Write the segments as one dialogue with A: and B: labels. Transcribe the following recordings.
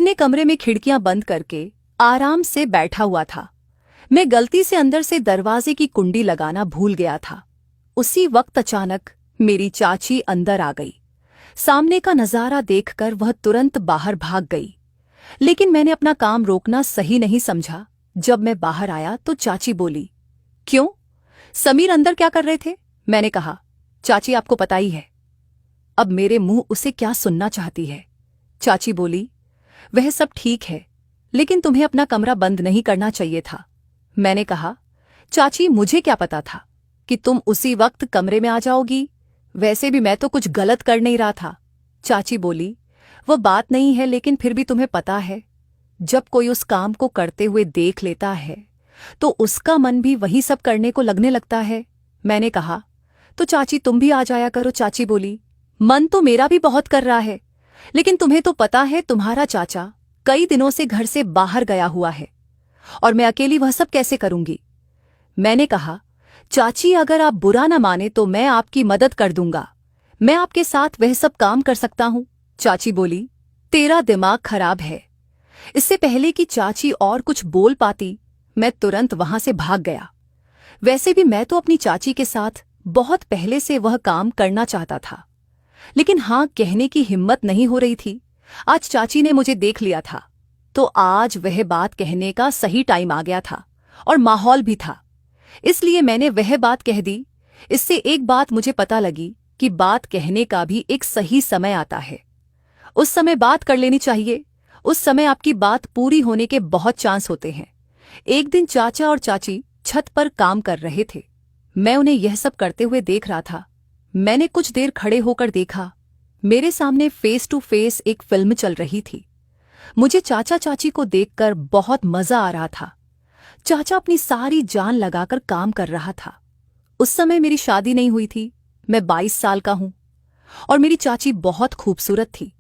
A: अपने कमरे में खिड़कियां बंद करके आराम से बैठा हुआ था। मैं गलती से अंदर से दरवाजे की कुंडी लगाना भूल गया था। उसी वक्त अचानक मेरी चाची अंदर आ गई। सामने का नजारा देखकर वह तुरंत बाहर भाग गई, लेकिन मैंने अपना काम रोकना सही नहीं समझा। जब मैं बाहर आया तो चाची बोली, क्यों, समीर अंदर क्या कर रहे थे? मैंने कहा, चाची आपको पता ही है। अब मेरे मुंह उसे क्या सुनना चाहती है। चाची बोली, वह सब ठीक है, लेकिन तुम्हें अपना कमरा बंद नहीं करना चाहिए था। मैंने कहा, चाची मुझे क्या पता था कि तुम उसी वक्त कमरे में आ जाओगी, वैसे भी मैं तो कुछ गलत कर नहीं रहा था। चाची बोली, वह बात नहीं है, लेकिन फिर भी तुम्हें पता है, जब कोई उस काम को करते हुए देख लेता है तो उसका मन भी वही सब करने को लगने लगता है। मैंने कहा, तो चाची तुम भी आ जाया करो। चाची बोली, मन तो मेरा भी बहुत कर रहा है, लेकिन तुम्हें तो पता है तुम्हारा चाचा कई दिनों से घर से बाहर गया हुआ है और मैं अकेली वह सब कैसे करूंगी। मैंने कहा, चाची अगर आप बुरा न माने तो मैं आपकी मदद कर दूंगा, मैं आपके साथ वह सब काम कर सकता हूं। चाची बोली, तेरा दिमाग खराब है। इससे पहले कि चाची और कुछ बोल पाती, मैं तुरंत वहां से भाग गया। वैसे भी मैं तो अपनी चाची के साथ बहुत पहले से वह काम करना चाहता था, लेकिन हां कहने की हिम्मत नहीं हो रही थी। आज चाची ने मुझे देख लिया था, तो आज वह बात कहने का सही टाइम आ गया था और माहौल भी था, इसलिए मैंने वह बात कह दी। इससे एक बात मुझे पता लगी कि बात कहने का भी एक सही समय आता है। उस समय बात कर लेनी चाहिए, उस समय आपकी बात पूरी होने के बहुत चांस होते हैं। एक दिन चाचा और चाची छत पर काम कर रहे थे। मैं उन्हें यह सब करते हुए देख रहा था। मैंने कुछ देर खड़े होकर देखा। मेरे सामने फेस टू फेस एक फिल्म चल रही थी। मुझे चाचा चाची को देखकर बहुत मजा आ रहा था। चाचा अपनी सारी जान लगाकर काम कर रहा था। उस समय मेरी शादी नहीं हुई थी, मैं 22 साल का हूं और मेरी चाची बहुत खूबसूरत थी।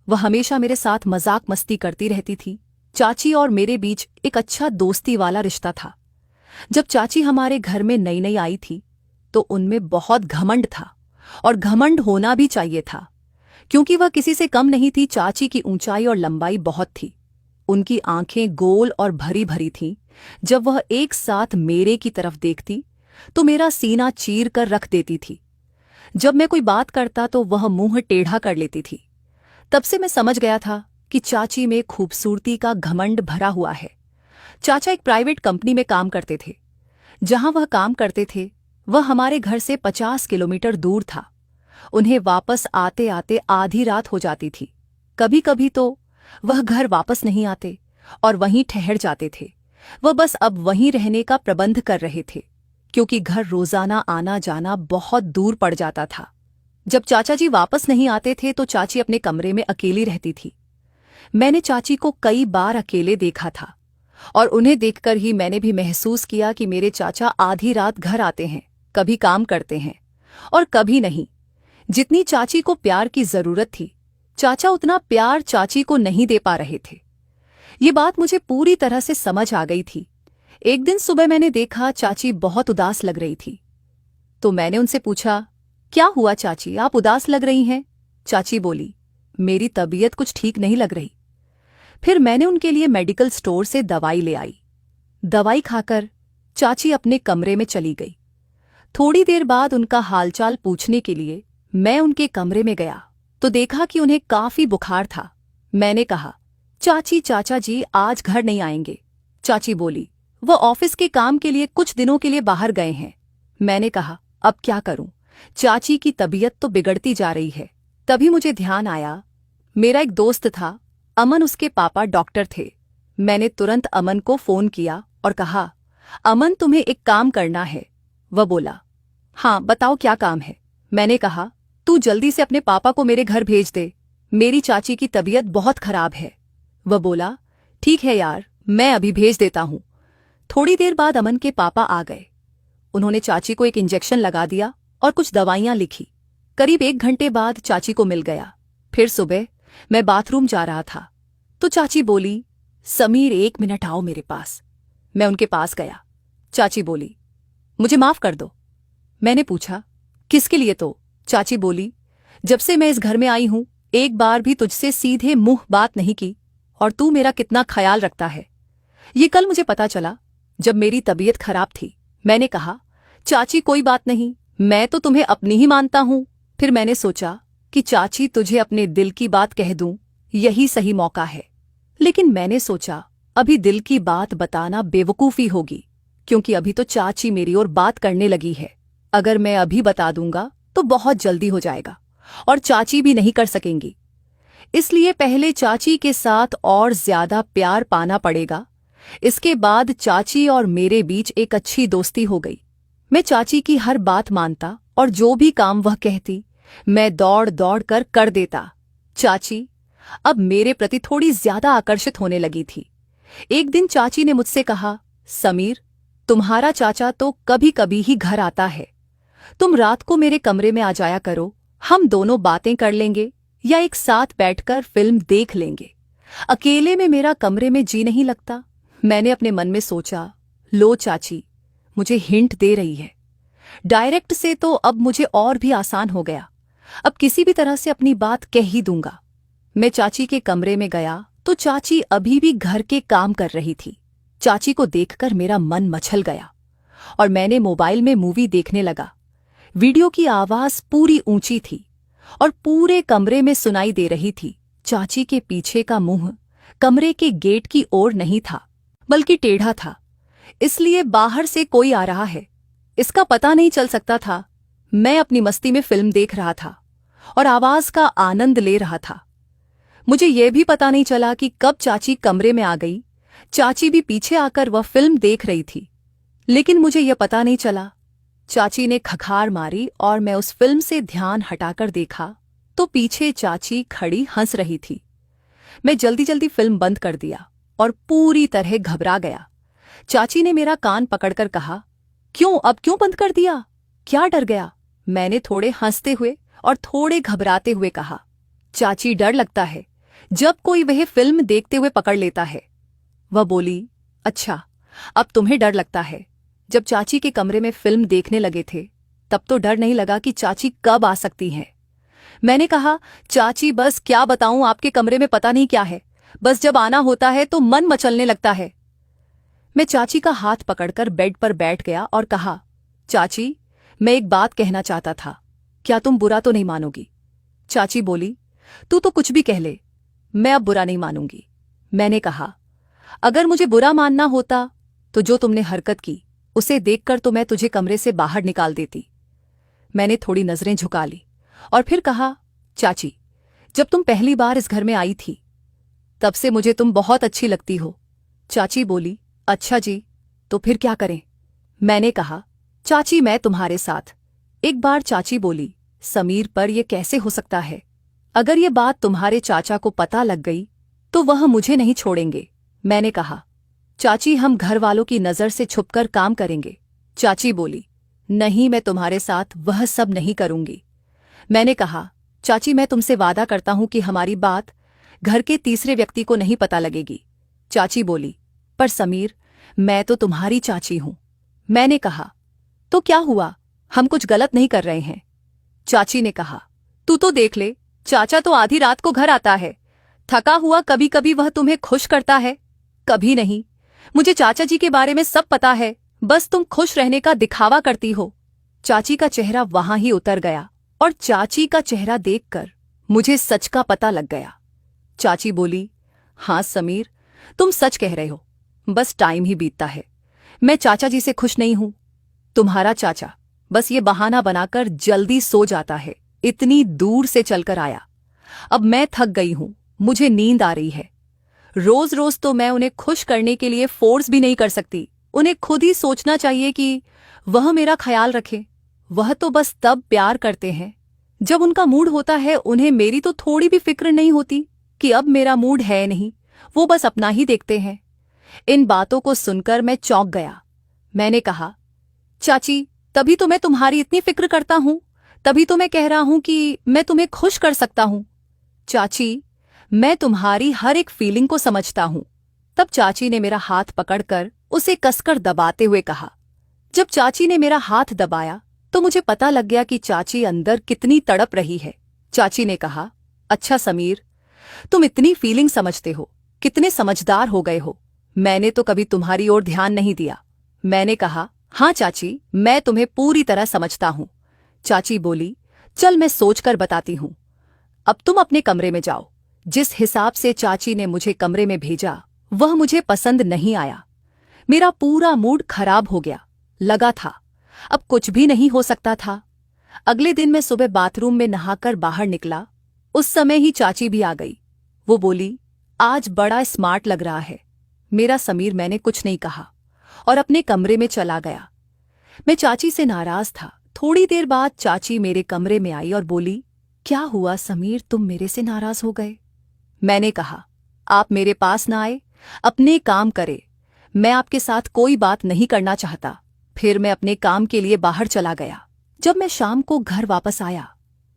A: वह हमेशा मेरे साथ मजाक मस्ती करती रहती थी। चाची और मेरे बीच एक अच्छा दोस्ती वाला रिश्ता था। जब चाची हमारे घर में नई नई आई थी तो उनमें बहुत घमंड था, और घमंड होना भी चाहिए था, क्योंकि वह किसी से कम नहीं थी। चाची की ऊंचाई और लंबाई बहुत थी। उनकी आंखें गोल और भरी भरी थीं। जब वह एक साथ मेरे की तरफ देखती तो मेरा सीना चीर कर रख देती थी। जब मैं कोई बात करता तो वह मुंह टेढ़ा कर लेती थी। तब से मैं समझ गया था कि चाची में खूबसूरती का घमंड भरा हुआ है। चाचा एक प्राइवेट कंपनी में काम करते थे। जहां वह काम करते थे वह हमारे घर से 50 किलोमीटर दूर था। उन्हें वापस आते आते आधी रात हो जाती थी। कभी कभी तो वह घर वापस नहीं आते और वहीं ठहर जाते थे। वह बस अब वहीं रहने का प्रबंध कर रहे थे, क्योंकि घर रोजाना आना जाना बहुत दूर पड़ जाता था। जब चाचा जी वापस नहीं आते थे तो चाची अपने कमरे में अकेली रहती थी। मैंने चाची को कई बार अकेले देखा था और उन्हें देखकर ही मैंने भी महसूस किया कि मेरे चाचा आधी रात घर आते हैं, कभी काम करते हैं और कभी नहीं। जितनी चाची को प्यार की जरूरत थी, चाचा उतना प्यार चाची को नहीं दे पा रहे थे। ये बात मुझे पूरी तरह से समझ आ गई थी। एक दिन सुबह मैंने देखा चाची बहुत उदास लग रही थी, तो मैंने उनसे पूछा, क्या हुआ चाची, आप उदास लग रही हैं? चाची बोली, मेरी तबीयत कुछ ठीक नहीं लग रही। फिर मैंने उनके लिए मेडिकल स्टोर से दवाई ले आई। दवाई खाकर चाची अपने कमरे में चली गई। थोड़ी देर बाद उनका हालचाल पूछने के लिए मैं उनके कमरे में गया तो देखा कि उन्हें काफी बुखार था। मैंने कहा, चाची चाचा जी आज घर नहीं आएंगे। चाची बोली, वह ऑफिस के काम के लिए कुछ दिनों के लिए बाहर गए हैं। मैंने कहा, अब क्या करूं, चाची की तबीयत तो बिगड़ती जा रही है। तभी मुझे ध्यान आया, मेरा एक दोस्त था अमन, उसके पापा डॉक्टर थे। मैंने तुरंत अमन को फोन किया और कहा, अमन तुम्हें एक काम करना है। वह बोला, हाँ बताओ क्या काम है। मैंने कहा, तू जल्दी से अपने पापा को मेरे घर भेज दे, मेरी चाची की तबीयत बहुत खराब है। वह बोला, ठीक है यार, मैं अभी भेज देता हूं। थोड़ी देर बाद अमन के पापा आ गए। उन्होंने चाची को एक इंजेक्शन लगा दिया और कुछ दवाइयां लिखी। करीब 1 घंटे बाद चाची को मिल गया। फिर सुबह मैं बाथरूम जा रहा था तो चाची बोली, समीर 1 मिनट आओ मेरे पास। मैं उनके पास गया। चाची बोली, मुझे माफ कर दो। मैंने पूछा, किसके लिए? तो चाची बोली, जब से मैं इस घर में आई हूं एक बार भी तुझसे सीधे मुंह बात नहीं की और तू मेरा कितना ख्याल रखता है, ये कल मुझे पता चला जब मेरी तबीयत खराब थी। मैंने कहा, चाची कोई बात नहीं, मैं तो तुम्हें अपनी ही मानता हूं। फिर मैंने सोचा कि चाची तुझे अपने दिल की बात कह दूं, यही सही मौका है। लेकिन मैंने सोचा अभी दिल की बात बताना बेवकूफ़ी होगी, क्योंकि अभी तो चाची मेरी ओर बात करने लगी है। अगर मैं अभी बता दूंगा तो बहुत जल्दी हो जाएगा और चाची भी नहीं कर सकेंगी। इसलिए पहले चाची के साथ और ज्यादा प्यार पाना पड़ेगा। इसके बाद चाची और मेरे बीच एक अच्छी दोस्ती हो गई। मैं चाची की हर बात मानता और जो भी काम वह कहती मैं दौड़ दौड़ कर देता। चाची अब मेरे प्रति थोड़ी ज्यादा आकर्षित होने लगी थी। एक दिन चाची ने मुझसे कहा, समीर, तुम्हारा चाचा तो कभी कभी ही घर आता है, तुम रात को मेरे कमरे में आ जाया करो, हम दोनों बातें कर लेंगे या एक साथ बैठकर फिल्म देख लेंगे। अकेले में मेरा कमरे में जी नहीं लगता। मैंने अपने मन में सोचा, लो चाची मुझे हिंट दे रही है। डायरेक्ट से तो अब मुझे और भी आसान हो गया, अब किसी भी तरह से अपनी बात कह ही दूंगा। मैं चाची के कमरे में गया तो चाची अभी भी घर के काम कर रही थी। चाची को देखकर मेरा मन मचल गया और मैंने मोबाइल में मूवी देखने लगा। वीडियो की आवाज पूरी ऊंची थी और पूरे कमरे में सुनाई दे रही थी। चाची के पीछे का मुंह कमरे के गेट की ओर नहीं था, बल्कि टेढ़ा था, इसलिए बाहर से कोई आ रहा है इसका पता नहीं चल सकता था। मैं अपनी मस्ती में फिल्म देख रहा था और आवाज का आनंद ले रहा था। मुझे यह भी पता नहीं चला कि कब चाची कमरे में आ गई। चाची भी पीछे आकर वह फिल्म देख रही थी, लेकिन मुझे यह पता नहीं चला। चाची ने खखार मारी और मैं उस फिल्म से ध्यान हटाकर देखा तो पीछे चाची खड़ी हंस रही थी। मैं जल्दी जल्दी फिल्म बंद कर दिया और पूरी तरह घबरा गया। चाची ने मेरा कान पकड़कर कहा, अब क्यों बंद कर दिया, क्या डर गया? मैंने थोड़े हंसते हुए और थोड़े घबराते हुए कहा, चाची डर लगता है जब कोई वह फिल्म देखते हुए पकड़ लेता है। वह बोली, अच्छा अब तुम्हें डर लगता है। जब चाची के कमरे में फिल्म देखने लगे थे तब तो डर नहीं लगा कि चाची कब आ सकती हैं। मैंने कहा, चाची बस क्या बताऊं, आपके कमरे में पता नहीं क्या है, बस जब आना होता है तो मन मचलने लगता है। मैं चाची का हाथ पकड़कर बेड पर बैठ गया और कहा, चाची मैं एक बात कहना चाहता था, क्या तुम बुरा तो नहीं मानोगी? चाची बोली, तू तो कुछ भी कह ले, मैं अब बुरा नहीं मानूंगी। मैंने कहा, अगर मुझे बुरा मानना होता तो जो तुमने हरकत की उसे देखकर तो मैं तुझे कमरे से बाहर निकाल देती। मैंने थोड़ी नजरें झुका ली और फिर कहा, चाची जब तुम पहली बार इस घर में आई थी तब से मुझे तुम बहुत अच्छी लगती हो। चाची बोली, अच्छा जी, तो फिर क्या करें? मैंने कहा, चाची मैं तुम्हारे साथ। एक बार चाची बोली, समीर पर यह कैसे हो सकता है? अगर ये बात तुम्हारे चाचा को पता लग गई तो वह मुझे नहीं छोड़ेंगे। मैंने कहा, चाची हम घर वालों की नज़र से छुपकर काम करेंगे। चाची बोली, नहीं मैं तुम्हारे साथ वह सब नहीं करूंगी। मैंने कहा, चाची मैं तुमसे वादा करता हूं कि हमारी बात घर के तीसरे व्यक्ति को नहीं पता लगेगी। चाची बोली, पर समीर मैं तो तुम्हारी चाची हूं। मैंने कहा, तो क्या हुआ, हम कुछ गलत नहीं कर रहे हैं। चाची ने कहा, तू तो देख ले, चाचा तो आधी रात को घर आता है, थका हुआ, कभी कभी वह तुम्हें खुश करता है, कभी नहीं। मुझे चाचा जी के बारे में सब पता है, बस तुम खुश रहने का दिखावा करती हो। चाची का चेहरा वहां ही उतर गया और चाची का चेहरा देखकर मुझे सच का पता लग गया। चाची बोली, हाँ समीर तुम सच कह रहे हो, बस टाइम ही बीतता है। मैं चाचा जी से खुश नहीं हूं। तुम्हारा चाचा बस ये बहाना बनाकर जल्दी सो जाता है, इतनी दूर से चलकर आया। अब मैं थक गई हूं, मुझे नींद आ रही है। रोज रोज तो मैं उन्हें खुश करने के लिए फोर्स भी नहीं कर सकती। उन्हें खुद ही सोचना चाहिए कि वह मेरा ख्याल रखें। वह तो बस तब प्यार करते हैं जब उनका मूड होता है। उन्हें मेरी तो थोड़ी भी फिक्र नहीं होती कि अब मेरा मूड है नहीं, वो बस अपना ही देखते हैं। इन बातों को सुनकर मैं चौंक गया। मैंने कहा, चाची तभी तो मैं तुम्हारी इतनी फिक्र करता हूं, तभी तो मैं कह रहा हूं कि मैं तुम्हें खुश कर सकता हूं। चाची मैं तुम्हारी हर एक फीलिंग को समझता हूं। तब चाची ने मेरा हाथ पकड़कर उसे कसकर दबाते हुए कहा। जब चाची ने मेरा हाथ दबाया तो मुझे पता लग गया कि चाची अंदर कितनी तड़प रही है। चाची ने कहा, अच्छा समीर तुम इतनी फीलिंग समझते हो कितने समझदार हो गए हो। मैंने तो कभी तुम्हारी ओर ध्यान नहीं दिया। मैंने कहा, हाँ चाची, मैं तुम्हें पूरी तरह समझता हूँ। चाची बोली, चल मैं सोचकर बताती हूँ। अब तुम अपने कमरे में जाओ। जिस हिसाब से चाची ने मुझे कमरे में भेजा वह मुझे पसंद नहीं आया। मेरा पूरा मूड खराब हो गया। लगा था अब कुछ भी नहीं हो सकता था। अगले दिन मैं सुबह बाथरूम में नहाकर बाहर निकला। उस समय ही चाची भी आ गई। वो बोली, आज बड़ा स्मार्ट लग रहा है। मेरा समीर, मैंने कुछ नहीं कहा और अपने कमरे में चला गया। मैं चाची से नाराज था। थोड़ी देर बाद चाची मेरे कमरे में आई और बोली, क्या हुआ समीर, तुम मेरे से नाराज हो गए? मैंने कहा, आप मेरे पास ना आए, अपने काम करे। मैं आपके साथ कोई बात नहीं करना चाहता। फिर मैं अपने काम के लिए बाहर चला गया। जब मैं शाम को घर वापस आया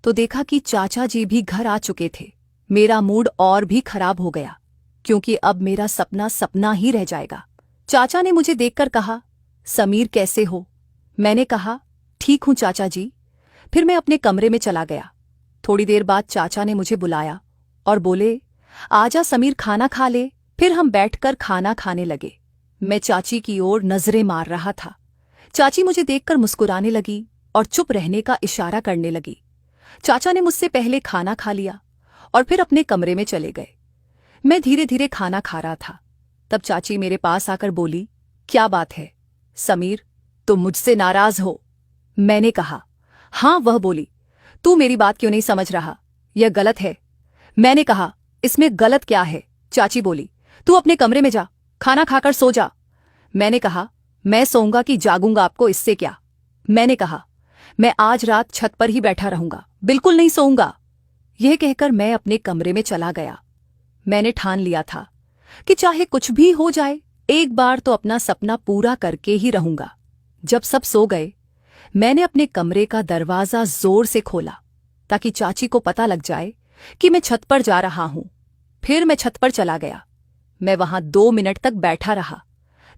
A: तो देखा कि चाचा जी भी घर आ चुके थे। मेरा मूड और भी खराब हो गया, क्योंकि अब मेरा सपना सपना ही रह जाएगा। चाचा ने मुझे देखकर कहा, समीर कैसे हो? मैंने कहा, ठीक हूं चाचा जी। फिर मैं अपने कमरे में चला गया। थोड़ी देर बाद चाचा ने मुझे बुलाया और बोले, आजा समीर, खाना खा ले। फिर हम बैठकर खाना खाने लगे। मैं चाची की ओर नजरें मार रहा था। चाची मुझे देखकर मुस्कुराने लगी और चुप रहने का इशारा करने लगी। चाचा ने मुझसे पहले खाना खा लिया और फिर अपने कमरे में चले गए। मैं धीरे धीरे खाना खा रहा था। तब चाची मेरे पास आकर बोली, क्या बात है समीर, तुम मुझसे नाराज हो? मैंने कहा, हाँ। वह बोली, तू मेरी बात क्यों नहीं समझ रहा? यह गलत है। मैंने कहा, इसमें गलत क्या है? चाची बोली, तू अपने कमरे में जा, खाना खाकर सो जा। मैंने कहा, मैं सोऊंगा कि जागूंगा, आपको इससे क्या? मैंने कहा, मैं आज रात छत पर ही बैठा रहूंगा, बिल्कुल नहीं सोऊंगा। यह कहकर मैं अपने कमरे में चला गया। मैंने ठान लिया था कि चाहे कुछ भी हो जाए, एक बार तो अपना सपना पूरा करके ही रहूंगा। जब सब सो गए, मैंने अपने कमरे का दरवाजा जोर से खोला ताकि चाची को पता लग जाए कि मैं छत पर जा रहा हूं। फिर मैं छत पर चला गया। मैं वहां 2 मिनट तक बैठा रहा।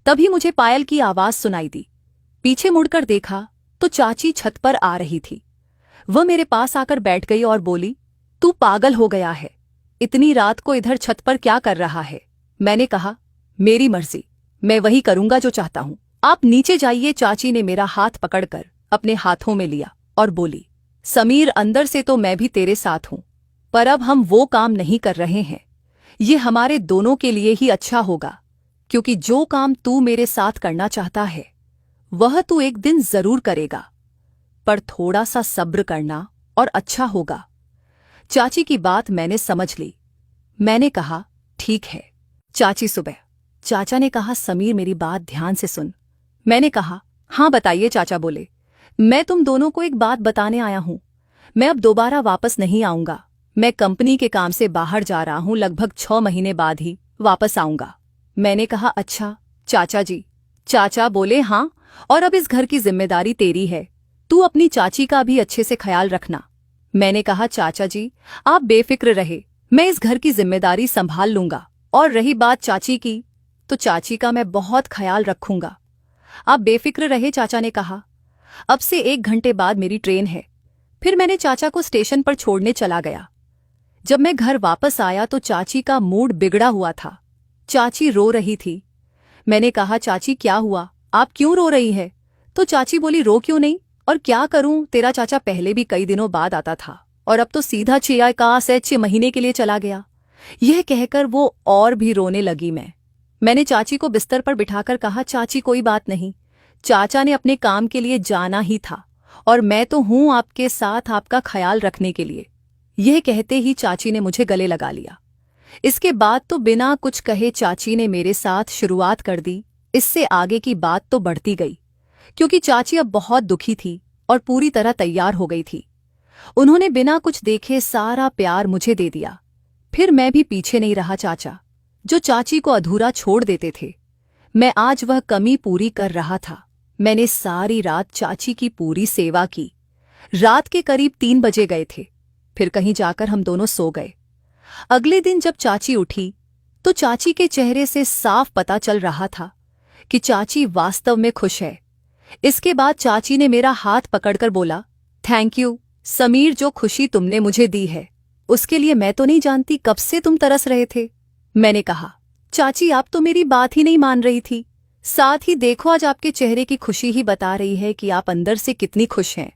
A: तभी मुझे पायल की आवाज सुनाई दी। पीछे मुड़कर देखा तो चाची छत पर आ रही थी। वह मेरे पास आकर बैठ गई और बोली, तू पागल हो गया है, इतनी रात को इधर छत पर क्या कर रहा है? मैंने कहा, मेरी मर्जी, मैं वही करूंगा जो चाहता हूं, आप नीचे जाइए। चाची ने मेरा हाथ पकड़कर अपने हाथों में लिया और बोली, समीर, अंदर से तो मैं भी तेरे साथ हूं, पर अब हम वो काम नहीं कर रहे हैं। ये हमारे दोनों के लिए ही अच्छा होगा, क्योंकि जो काम तू मेरे साथ करना चाहता है वह तू एक दिन जरूर करेगा, पर थोड़ा सा सब्र करना और अच्छा होगा। चाची की बात मैंने समझ ली। मैंने कहा, ठीक है चाची। सुबह चाचा ने कहा, समीर मेरी बात ध्यान से सुन। मैंने कहा, हाँ बताइए चाचा। बोले, मैं तुम दोनों को एक बात बताने आया हूं। मैं अब दोबारा वापस नहीं आऊंगा। मैं कंपनी के काम से बाहर जा रहा हूं, लगभग 6 महीने बाद ही वापस आऊंगा। मैंने कहा, अच्छा चाचा जी। चाचा बोले, हाँ, और अब इस घर की जिम्मेदारी तेरी है, तू अपनी चाची का भी अच्छे से ख्याल रखना। मैंने कहा, चाचा जी आप बेफिक्र रहे, मैं इस घर की जिम्मेदारी संभाल लूंगा, और रही बात चाची की, तो चाची का मैं बहुत ख्याल रखूंगा। आप बेफिक्र रहे, चाचा ने कहा। अब से 1 घंटे बाद मेरी ट्रेन है। फिर मैंने चाचा को स्टेशन पर छोड़ने चला गया। जब मैं घर वापस आया तो चाची का मूड बिगड़ा हुआ था। चाची रो रही थी। मैंने कहा, चाची क्या हुआ, आप क्यों रो रही है? तो चाची बोली, रो क्यों नहीं, और क्या करूं, तेरा चाचा पहले भी कई दिनों बाद आता था और अब तो सीधा 6 महीने के लिए चला गया। यह कहकर वो और भी रोने लगी। मैंने चाची को बिस्तर पर बिठाकर कहा, चाची कोई बात नहीं, चाचा ने अपने काम के लिए जाना ही था और मैं तो हूं आपके साथ आपका ख्याल रखने के लिए। यह कहते ही चाची ने मुझे गले लगा लिया। इसके बाद तो बिना कुछ कहे चाची ने मेरे साथ शुरुआत कर दी। इससे आगे की बात तो बढ़ती गई, क्योंकि चाची अब बहुत दुखी थी और पूरी तरह तैयार हो गई थी। उन्होंने बिना कुछ देखे सारा प्यार मुझे दे दिया। फिर मैं भी पीछे नहीं रहा। चाचा जो चाची को अधूरा छोड़ देते थे, मैं आज वह कमी पूरी कर रहा था। मैंने सारी रात चाची की पूरी सेवा की। रात के करीब 3 बजे गए थे। फिर कहीं जाकर हम दोनों सो गए। अगले दिन जब चाची उठी तो चाची के चेहरे से साफ पता चल रहा था कि चाची वास्तव में खुश है। इसके बाद चाची ने मेरा हाथ पकड़कर बोला, थैंक यू समीर, जो खुशी तुमने मुझे दी है उसके लिए मैं तो नहीं जानती कब से तुम तरस रहे थे। मैंने कहा, चाची आप तो मेरी बात ही नहीं मान रही थी। साथ ही देखो आज आपके चेहरे की खुशी ही बता रही है कि आप अंदर से कितनी खुश हैं।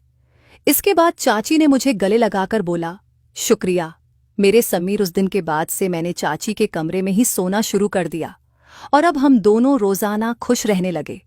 A: इसके बाद चाची ने मुझे गले लगाकर बोला, शुक्रिया। मेरे समीर, उस दिन के बाद से मैंने चाची के कमरे में ही सोना शुरू कर दिया और अब हम दोनों रोजाना खुश रहने लगे।